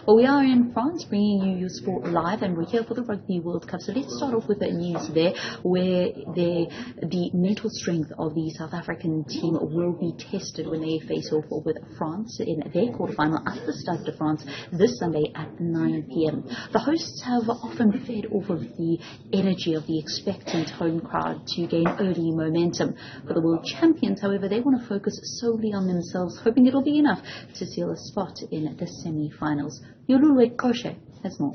Well, we are in France, bringing you Sport Live, and we're here for the Rugby World Cup. So let's start off with the news there, where the mental strength of the South African team will be tested when they face off with France in their quarterfinal at the Stade de France this Sunday at 9 p.m. The hosts have often fed off of the energy of the expectant home crowd to gain early momentum. For the world champions, however, they want to focus solely on themselves, hoping it'll be enough to seal a spot in the semi-finals. Yolulwe Qoshe has more.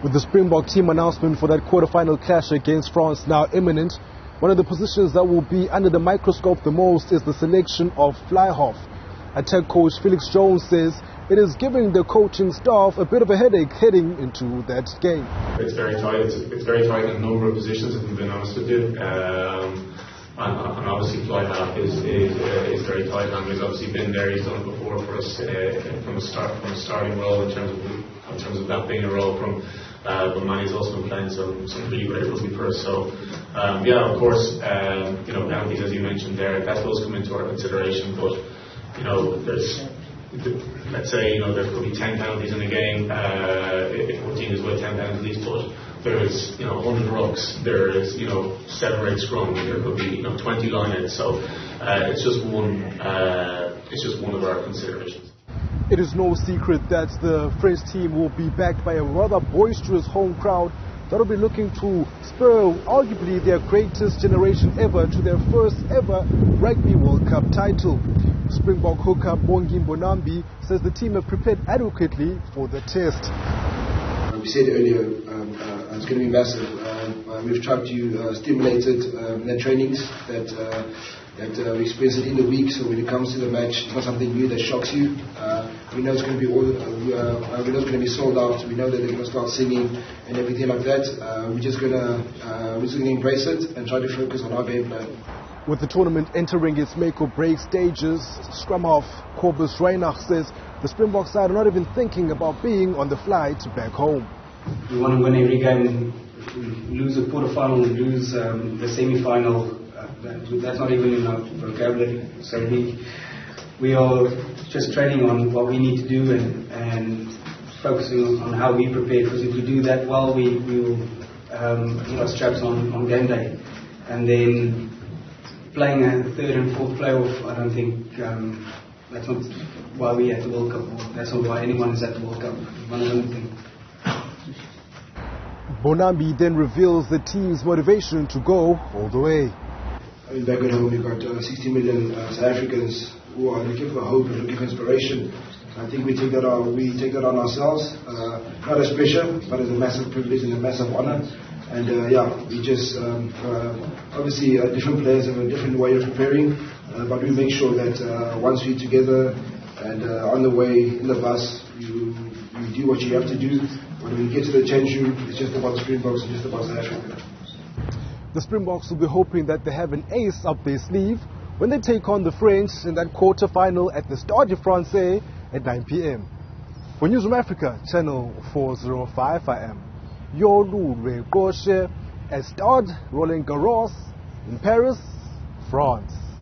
With the Springbok team announcement for that quarter-final clash against France now imminent, one of the positions that will be under the microscope the most is the selection of fly-half. Attack coach Felix Jones says it is giving the coaching staff a bit of a headache heading into that game. It's very tight. It's very tight in a number of positions, if I'm being honest with you. And obviously fly half is very tight, and he's obviously been there. He's done it before for us from a starting role in terms of that being a role from. But Manny's also been playing some really great rugby for us. So yeah, of course, penalties, as you mentioned there, that does come into our consideration. But let's say there could be 10 penalties in a game. If a team is with 10 penalties, but there's 100 rucks, there is 7 or 8 scrum, there could be 20 line-outs. So it's just one of our considerations. It is no secret that the French team will be backed by a rather boisterous home crowd that will be looking to spur arguably their greatest generation ever to their first ever Rugby World Cup title. Springbok hooker Bongi Bonambi says the team have prepared adequately for the test. We said earlier it's going to be massive. We've tried to stimulate it in the trainings that we experience it in the week. So when it comes to the match, it's not something new that shocks you. We know it's going to be we know it's going to be sold out. We know that they're going to start singing and everything like that. We're just going to embrace it and try to focus on our game plan. With the tournament entering its make or break stages, scrum half Cobus Reinach says the Springbok side are not even thinking about being on the flight back home. We want to win every game. If we lose a quarterfinal, we lose the semi-final. That's not even in our vocabulary. So we are just training on what we need to do and focusing on how we prepare. Because if we do that well, we will get our straps on game day. And then playing a third and fourth playoff, I don't think that's not why we're at the World Cup. That's not why anyone is at the World Cup. One of them. Bonambi then reveals the team's motivation to go all the way. I mean, back at home, we've got 60 million South Africans who are looking for hope and looking for inspiration. I think we take that on ourselves, not as pressure, but as a massive privilege and a massive honor. And we just obviously different players have a different way of preparing, but we make sure that once we're together and on the way in the bus, you do what you have to do. When we get to the change room, it's just about Springboks and just about South Africa. The Springboks will be hoping that they have an ace up their sleeve when they take on the French in that quarter-final at the Stade de France at 9 p.m. For Newzroom Afrika, channel 405, I am Yolulwe Qoshe at Stade Roland Garros in Paris, France.